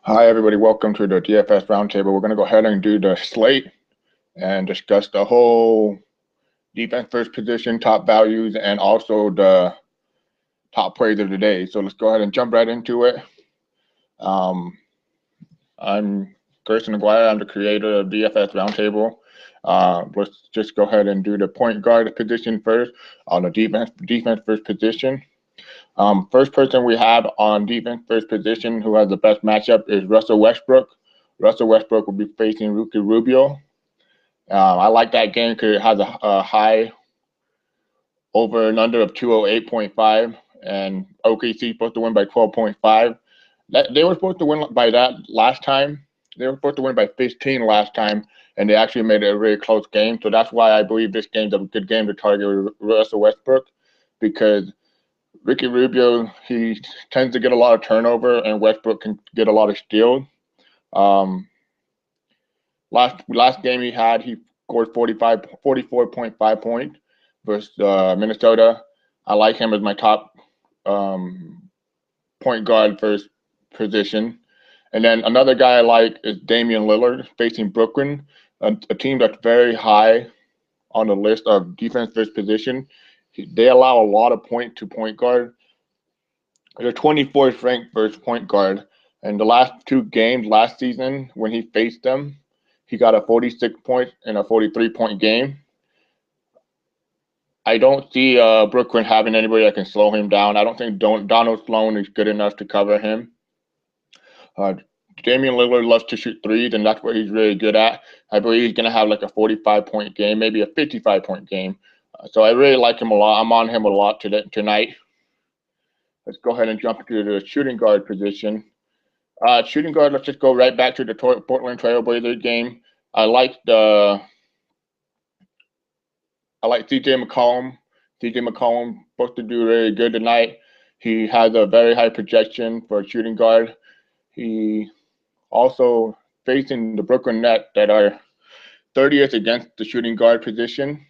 Hi, everybody. Welcome to the DFS Roundtable. We're going to go ahead and do the slate and discuss the whole defense first position, top values, and also the top plays of the day. So let's go ahead and jump right into it. Um, I'm Gerson McGuire. I'm the creator of DFS Roundtable. Let's just go ahead and do the point guard position first on the defense first position. First person we have on defense first position who has the best matchup is Russell Westbrook. Russell Westbrook will be facing Ricky Rubio. I like that game because it has a high over and under of 208.5, and OKC supposed to win by 12.5. They were supposed to win by that last time. They were supposed to win by 15 last time, and they actually made it a really close game. So that's why I believe this game's a good game to target Russell Westbrook, because Ricky Rubio, he tends to get a lot of turnover, and Westbrook can get a lot of steals. Um, last game he scored 44.5 points versus Minnesota. I like him as my top um, point guard first position. And then another guy I like is Damian Lillard facing Brooklyn, a team that's very high on the list of defense first position. They allow a lot of point to point guard. They're 24th ranked first point guard. And the last two games last season, when he faced them, he got a 46 point and a 43-point game. I don't see Brooklyn having anybody that can slow him down. I don't think Donald Sloan is good enough to cover him. Uh, Damian Lillard loves to shoot threes, and that's what he's really good at. I believe he's going to have like a 45-point game, maybe a 55-point game. So I really like him a lot. I'm on him a lot tonight. Let's go ahead and jump into the shooting guard position. Shooting guard, let's just go right back to the Portland Trailblazers game. I like the I like CJ McCollum. CJ McCollum supposed to do really good tonight. He has a very high projection for a shooting guard. He also facing the Brooklyn Nets that are 30th against the shooting guard position.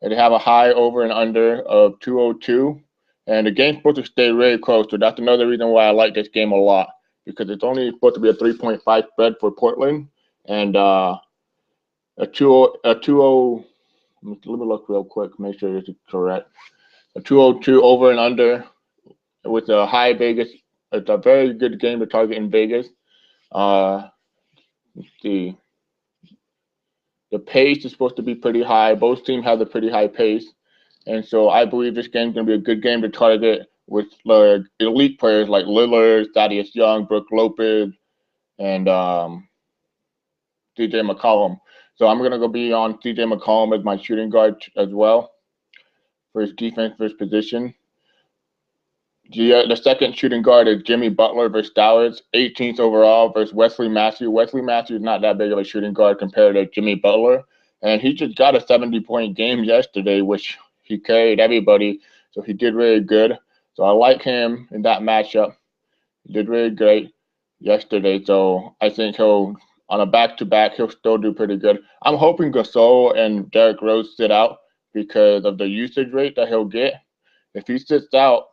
And they have a high over and under of 202. And the game's supposed to stay really close. So that's another reason why I like this game a lot, because it's only supposed to be a 3.5 spread for Portland. And a 2 let me look real quick, make sure this is correct. A 202 over and under with a high Vegas. It's a very good game to target in Vegas. Let's see. The pace is supposed to be pretty high. Both teams have a pretty high pace. And so I believe this game is going to be a good game to target with elite players like Lillard, Thaddeus Young, Brook Lopez, and CJ McCollum. So I'm going to go be on CJ McCollum as my shooting guard as well for his defense for his position. The second shooting guard is Jimmy Butler versus Dallas, 18th overall versus Wesley Matthews. Wesley Matthews is not that big of a shooting guard compared to Jimmy Butler. And he just got a 70-point game yesterday, which he carried everybody. So he did really good. So I like him in that matchup. He did really great yesterday. So I think he'll, on a back-to-back, he'll still do pretty good. I'm hoping Gasol and Derrick Rose sit out because of the usage rate that he'll get. If he sits out,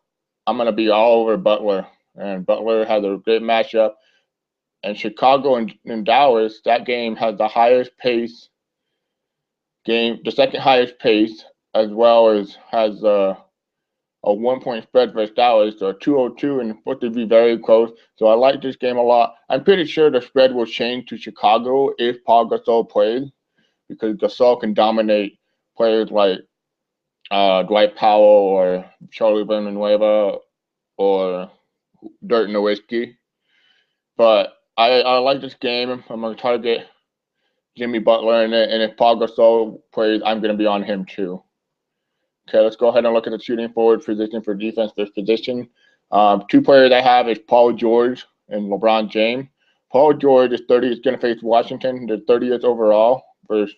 I'm going to be all over Butler. And Butler has a great matchup. And Chicago and Dallas, that game has the highest pace game, the second highest pace, as well as has a 1 point spread versus Dallas, so a 202 and supposed to be very close. So I like this game a lot. I'm pretty sure the spread will change to Chicago if Paul Gasol plays, because Gasol can dominate players like Dwight Powell or Charlie Villanueva or Dirk Nowitzki. But I like this game. I'm going to target Jimmy Butler in it, and if Paul Gasol plays, I'm going to be on him too. Okay, let's go ahead and look at the shooting forward position for defense this position. Two players I have is Paul George and LeBron James. Paul George is 30. Is going to face Washington. They're 30th overall versus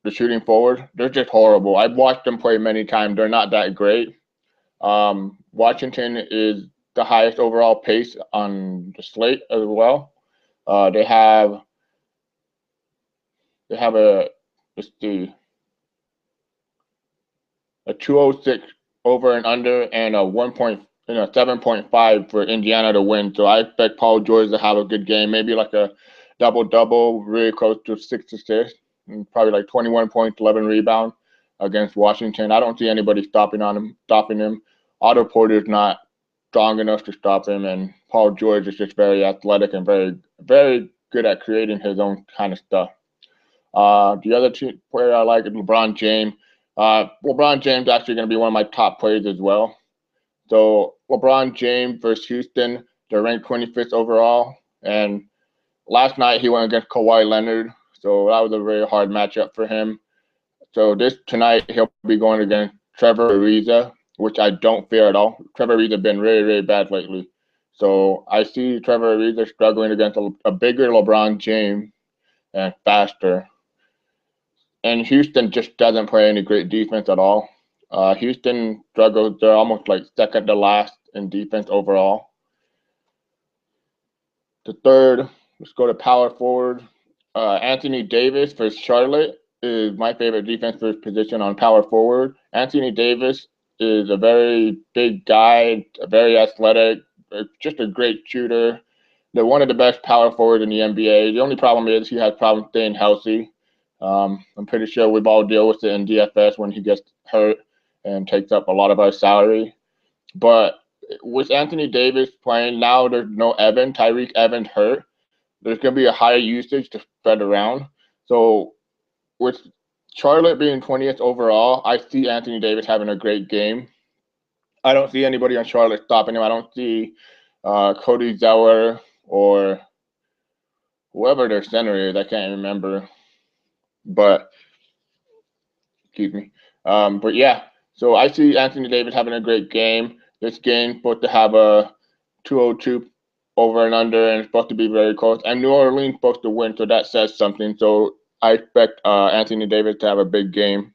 the shooting forward. They're just horrible. I've watched them play many times. They're not that great. Washington is the highest overall pace on the slate as well. They have a, let's see, a 206 over and under and a 1 7.5 for Indiana to win. So I expect Paul George to have a good game, maybe like a double-double, really close to 6 assists, and probably like 21 points, 11 rebounds against Washington. I don't see anybody stopping him. Otto Porter's not strong enough to stop him, and Paul George is just very athletic and very, very good at creating his own kind of stuff. The other player I like is LeBron James. LeBron James is actually going to be one of my top players as well. So LeBron James versus Houston, they're ranked 25th overall, and last night he went against Kawhi Leonard, so that was a very hard matchup for him. So tonight he'll be going against Trevor Ariza, which I don't fear at all. Trevor Ariza has been really, really bad lately. So I see Trevor Ariza struggling against a bigger LeBron James and faster. And Houston just doesn't play any great defense at all. Houston struggles. They're almost like second to last in defense overall. The third, let's go to power forward. Anthony Davis for Charlotte is my favorite defensive position on power forward. Anthony Davis is a very big guy, very athletic, just a great shooter. They're one of the best power forwards in the NBA. The only problem is he has problems staying healthy. I'm pretty sure we've all dealt with it in DFS when he gets hurt and takes up a lot of our salary. But with Anthony Davis playing now, there's no Tyreek Evans hurt. There's going to be a higher usage to spread around. So with Charlotte being 20th overall, I see Anthony Davis having a great game. I don't see anybody on Charlotte stopping him. I don't see Cody Zeller or whoever their center is. I can't remember. But, excuse me. But yeah, so I see Anthony Davis having a great game. This game's supposed to have a 202 over and under, and it's supposed to be very close. And New Orleans supposed to win, so that says something. So I expect Anthony Davis to have a big game.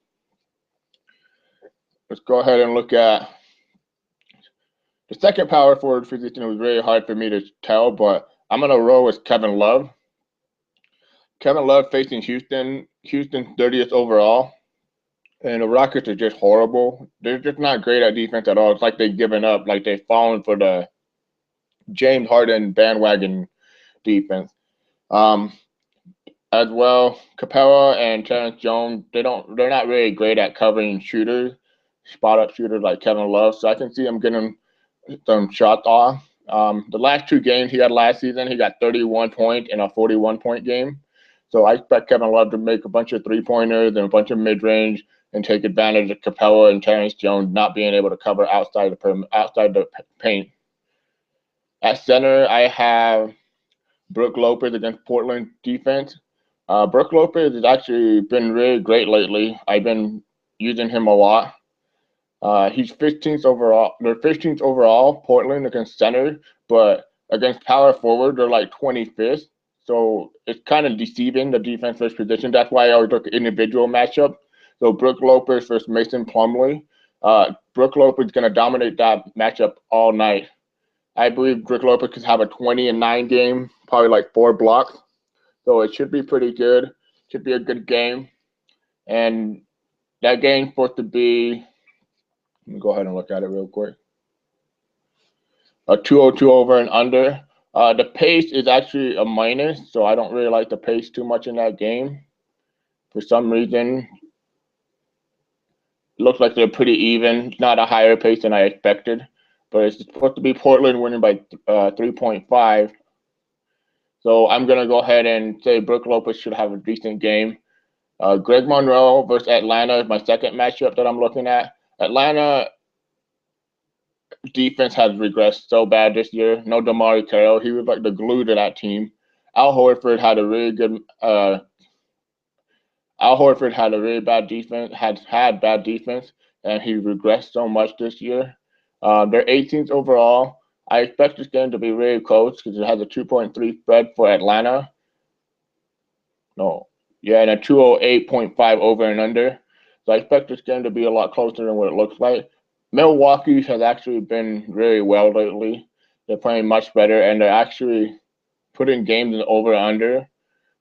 Let's go ahead and look at the second power forward position. It was really hard for me to tell, but I'm going to roll with Kevin Love. Kevin Love facing Houston. Houston's 30th overall. And the Rockets are just horrible. They're just not great at defense at all. It's like they've given up, like they've fallen for the James Harden bandwagon defense. As well, Capella and Terrence Jones, they're not really great at covering shooters, spot up shooters like Kevin Love. So I can see him getting some shots off. The last two games he had last season, he got 31 points in a 41-point game. So I expect Kevin Love to make a bunch of three-pointers and a bunch of mid-range and take advantage of Capella and Terrence Jones not being able to cover outside the paint. At center, I have Brook Lopez against Portland defense. Brook Lopez has actually been really great lately. I've been using him a lot. He's 15th overall. They're 15th overall, Portland against center, but against power forward, they're like 25th. So it's kind of deceiving the defensive position. That's why I always look at individual matchup. So Brook Lopez versus Mason Plumlee. Brook Lopez is going to dominate that matchup all night. I believe Brook Lopez could have a 20-9 game, probably like 4 blocks. So it should be pretty good. Should be a good game. And that game's supposed to be, let me go ahead and look at it real quick. A 202 over and under. The pace is actually a minus, so I don't really like the pace too much in that game. For some reason, it looks like they're pretty even. It's not a higher pace than I expected, but it's supposed to be Portland winning by 3.5. So I'm going to go ahead and say Brook Lopez should have a decent game. Greg Monroe versus Atlanta is my second matchup that I'm looking at. Atlanta defense has regressed so bad this year. No DeMar Carroll. He was like the glue to that team. Al Horford had a really bad defense, had bad defense, and he regressed so much this year. They're 18th overall. I expect this game to be really close because it has a 2.3 spread for Atlanta. And a 208.5 over and under. So I expect this game to be a lot closer than what it looks like. Milwaukee has actually been really well lately. They're playing much better, and they're actually putting games in over and under.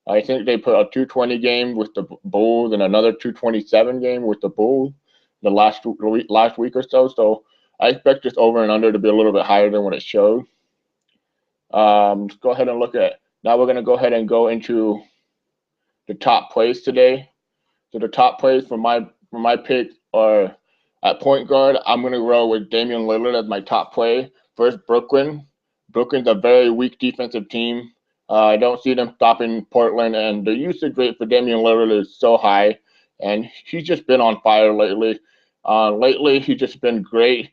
I think they put a 220 game with the Bulls and another 227 game with the Bulls the last week or so. So I expect this over and under to be a little bit higher than what it showed. Let's go ahead and look at, now we're going to go ahead and go into the top plays today. So the top plays for my pick are at point guard. I'm going to roll with Damian Lillard as my top play. First, Brooklyn. Brooklyn's a very weak defensive team. I don't see them stopping Portland, and the usage rate for Damian Lillard is so high, and he's just been on fire lately. Lately, he's just been great.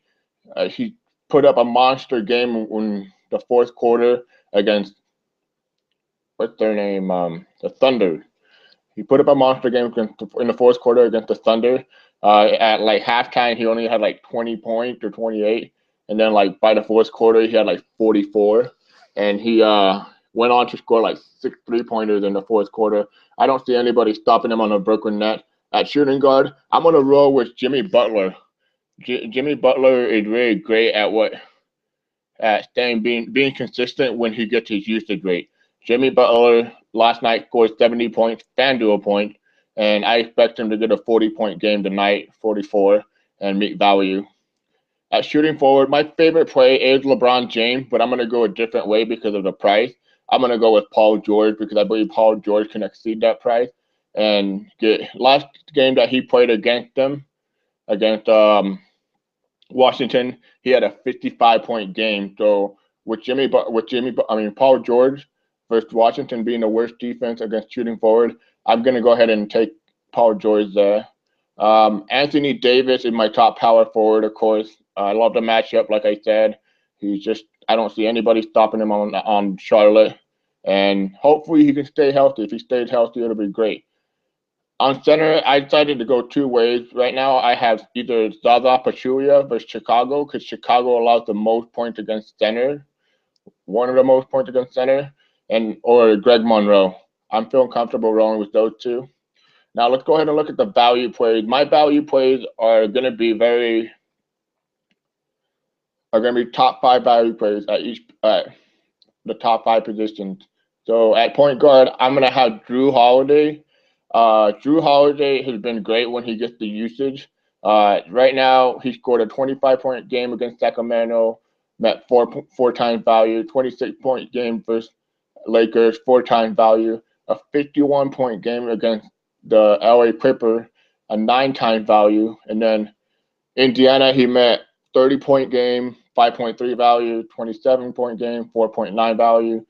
He put up a monster game in the fourth quarter against, what's their name? The Thunder. He put up a monster game in the fourth quarter against the Thunder. At like halftime, he only had like 20 points or 28, and then like by the fourth quarter, he had like 44, and he went on to score like 6 3-pointers in the fourth quarter. I don't see anybody stopping him on the Brooklyn net. At shooting guard, I'm gonna roll with Jimmy Butler. Jimmy Butler is really great at staying being consistent when he gets his usage rate. Jimmy Butler last night scored 70 points, FanDuel point, and I expect him to get a 40-point game tonight, 44, and meet value. At shooting forward, my favorite play is LeBron James, but I'm going to go a different way because of the price. I'm going to go with Paul George because I believe Paul George can exceed that price. And last game that he played against them, against Washington, he had a 55-point game. So with Paul George versus Washington being the worst defense against shooting forward, I'm going to go ahead and take Paul George there. Anthony Davis is my top power forward, of course. I love the matchup, like I said. I don't see anybody stopping him on Charlotte. And hopefully he can stay healthy. If he stays healthy, it'll be great. On center, I decided to go 2 ways. Right now, I have either Zaza Pachulia versus Chicago, because Chicago allows the most points against center, one of the most points against center, or Greg Monroe. I'm feeling comfortable rolling with those 2. Now let's go ahead and look at the value plays. My value plays are going to be top 5 value plays at the top 5 positions. So at point guard, I'm going to have Jrue Holiday. Jrue Holiday has been great when he gets the usage. Right now, he scored a 25-point game against Sacramento, met 4 times value, 26-point game versus Lakers, 4 times value, a 51-point game against the LA Clippers, a 9 times value, and then Indiana, he met 30-point game, 5.3 value, 27-point game, 4.9 value,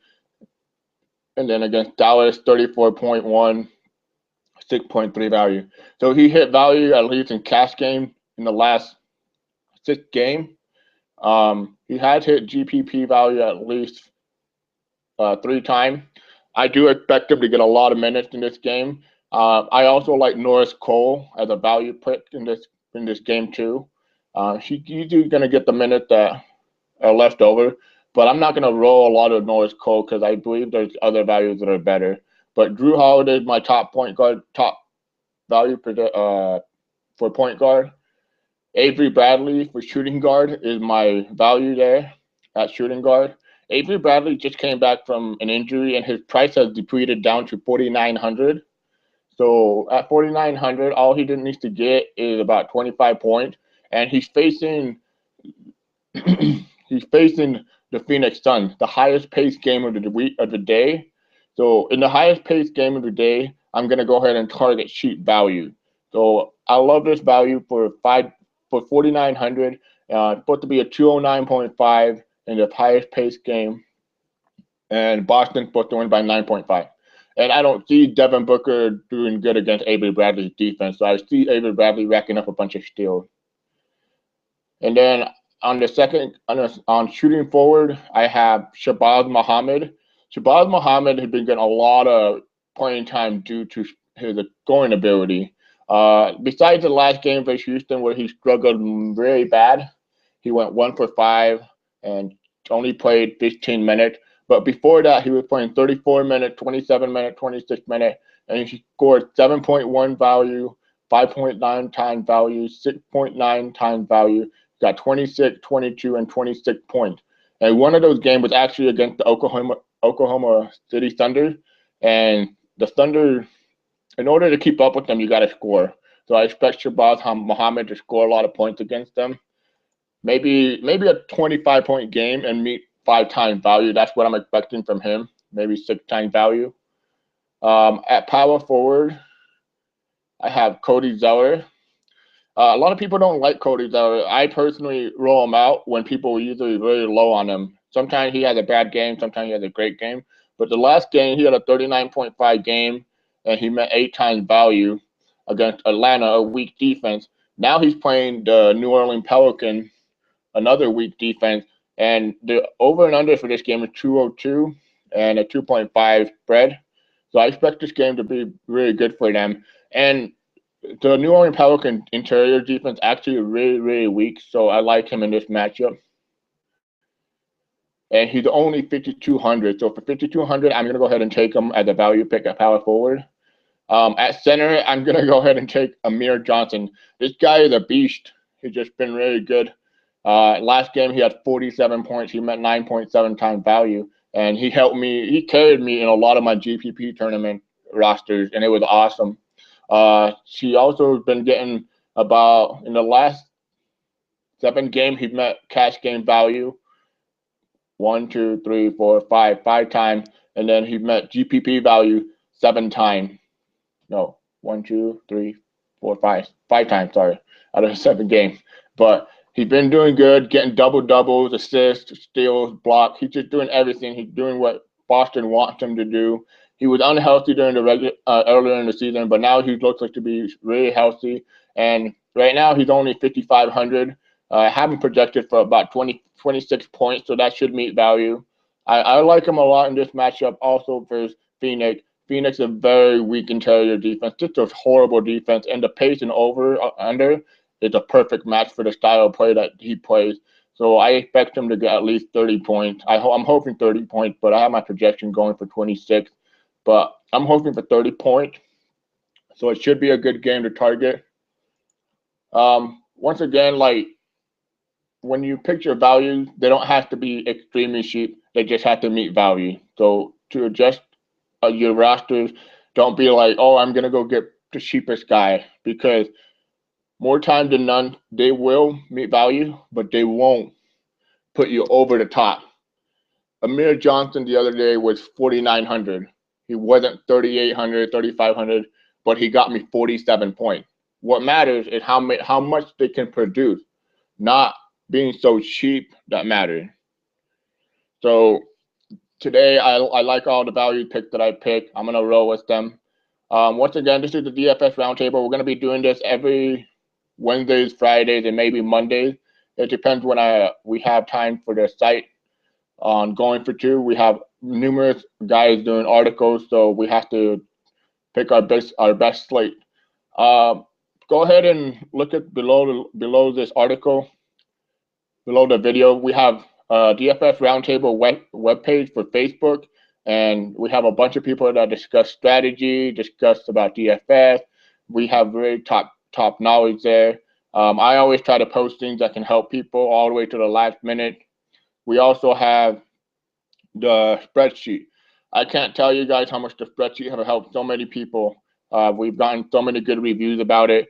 and then against Dallas, 34.1. 6.3 value. So he hit value at least in cash game in the last 6 games. He has hit GPP value at least 3 times. I do expect him to get a lot of minutes in this game. I also like Norris Cole as a value pick in this game too. He's going to get the minutes that are left over, but I'm not going to roll a lot of Norris Cole because I believe there's other values that are better. But Jrue Holiday is my top value for point guard. Avery Bradley for shooting guard is my value there at shooting guard. Avery Bradley just came back from an injury and his price has depleted down to $4,900. So at $4,900, all he needs to get is about 25 points, and he's facing the Phoenix Suns, the highest paced game of the day. So in the highest paced game of the day, I'm gonna go ahead and target cheap value. So I love this value for 4,900. Supposed to be a 209.5 in the highest paced game, and Boston's supposed to win by 9.5. And I don't see Devin Booker doing good against Avery Bradley's defense. So I see Avery Bradley racking up a bunch of steals. And then on shooting forward, I have Shabazz Muhammad. Shabazz Muhammad has been getting a lot of playing time due to his scoring ability. Besides the last game versus Houston where he struggled very bad, he went 1 for 5 and only played 15 minutes. But before that, he was playing 34 minutes, 27 minutes, 26 minutes, and he scored 7.1 value, 5.9 times value, 6.9 times value. Got 26, 22, and 26 points. And one of those games was actually against the Oklahoma City Thunder. And the Thunder, in order to keep up with them, you got to score. So I expect Shabazz Muhammad to score a lot of points against them. maybe a 25-point game and meet 5 times value. That's what I'm expecting from him. Maybe 6 times value. At power forward, I have Cody Zeller. A lot of people don't like Cody Zeller. I personally roll him out when people are usually really low on him. Sometimes he has a bad game, sometimes he has a great game. But the last game, he had a 39.5 game, and he met 8 times value against Atlanta, a weak defense. Now he's playing the New Orleans Pelicans, another weak defense, and the over and under for this game is 202 and a 2.5 spread. So I expect this game to be really good for them. And the New Orleans Pelicans interior defense actually really, really weak, so I like him in this matchup. And he's only 5,200, so for 5,200, I'm gonna go ahead and take him as a value pick at power forward. At center, I'm gonna go ahead and take Amir Johnson. This guy is a beast. He's just been really good. Last game he had 47 points. He met 9.7 times value, and he helped me. He carried me in a lot of my GPP tournament rosters, and it was awesome. She also has been getting about in the last 7 games he met cash game value 1, 2, 3, 4, 5 times, and then he met GPP value 7 times. No, 1, 2, 3, 4, 5 times. Sorry, out of 7 games. But he's been doing good, getting double doubles, assists, steals, block. He's just doing everything. He's doing what Boston wants him to do. He was unhealthy during the earlier in the season, but now he looks like to be really healthy. And right now he's only 5,500. I have him projected for about 26 points, so that should meet value. I like him a lot in this matchup. Also versus Phoenix. Phoenix is a very weak interior defense, just a horrible defense, and the pace and over under is a perfect match for the style of play that he plays. So I expect him to get at least 30 points. I'm hoping 30 points, but I have my projection going for 26. But I'm hoping for 30 points. So it should be a good game to target. Once again, like when you pick your values, they don't have to be extremely cheap. They just have to meet value. So to adjust your rosters, don't be like, oh, I'm going to go get the cheapest guy, because more times than none, they will meet value, but they won't put you over the top. Amir Johnson the other day was 4,900. He wasn't 3,800, 3,500, but he got me 47 points. What matters is how much they can produce, not being so cheap that matters. So today, I like all the value picks that I picked. I'm going to roll with them. Once again, this is the DFS Roundtable. We're going to be doing this every Wednesdays, Fridays, and maybe Mondays. It depends when we have time for the site. On Goingfor2, we have numerous guys doing articles, so we have to pick our best slate. Go ahead and look at below this article, below the video. We have DFS Roundtable webpage for Facebook, and we have a bunch of people that discuss strategy, discuss about DFS. We have very top knowledge there. I always try to post things that can help people all the way to the last minute. We also have the spreadsheet. I can't tell you guys how much the spreadsheet have helped so many people. We've gotten so many good reviews about it.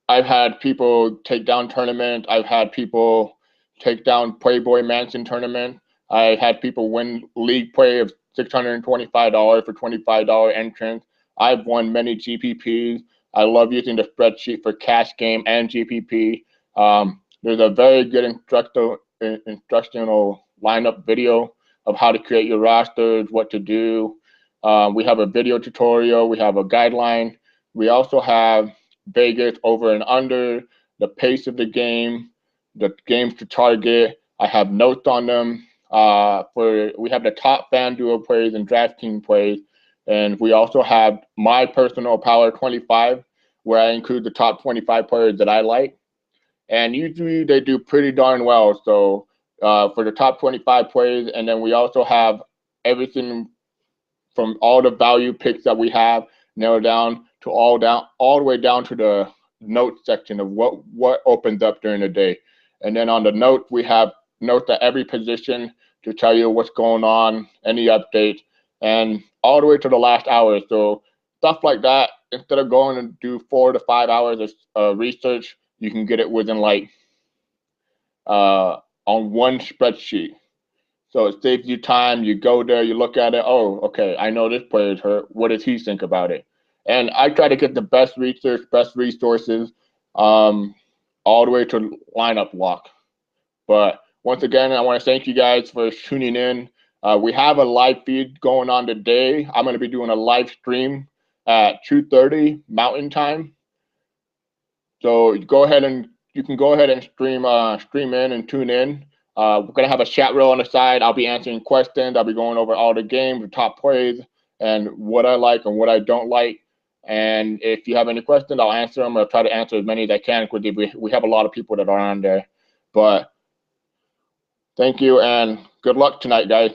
I've had people take down tournaments. I've had people take down Playboy Mansion tournament. I had people win league play of $625 for $25 entrance. I've won many GPPs. I love using the spreadsheet for cash game and GPP. There's a very good instructional lineup video of how to create your rosters, what to do. We have a video tutorial. We have a guideline. We also have Vegas over and under, the pace of the game, the games to target. I have notes on them. We have the top FanDuel plays and DraftKings plays, and we also have my personal Power 25, where I include the top 25 players that I like, and usually they do pretty darn well. So for the top 25 plays, and then we also have everything from all the value picks that we have narrowed down to all the way down to the notes section of what opens up during the day. And then on the note, we have notes at every position to tell you what's going on, any updates, and all the way to the last hour. So stuff like that, instead of going and do 4 to 5 hours of research, you can get it within like on one spreadsheet. So it saves you time. You go there, you look at it. Oh, okay, I know this player's hurt. What does he think about it? And I try to get the best research, best resources, all the way to lineup lock. But once again, I want to thank you guys for tuning in. We have a live feed going on today. I'm going to be doing a live stream at 2:30 Mountain Time. So you can go ahead and stream in and tune in. We're gonna have a chat row on the side. I'll be answering questions. I'll be going over all the games, the top plays, and what I like and what I don't like. And if you have any questions, I'll answer them. I'll try to answer as many as I can because we have a lot of people that are on there. But thank you and good luck tonight, guys.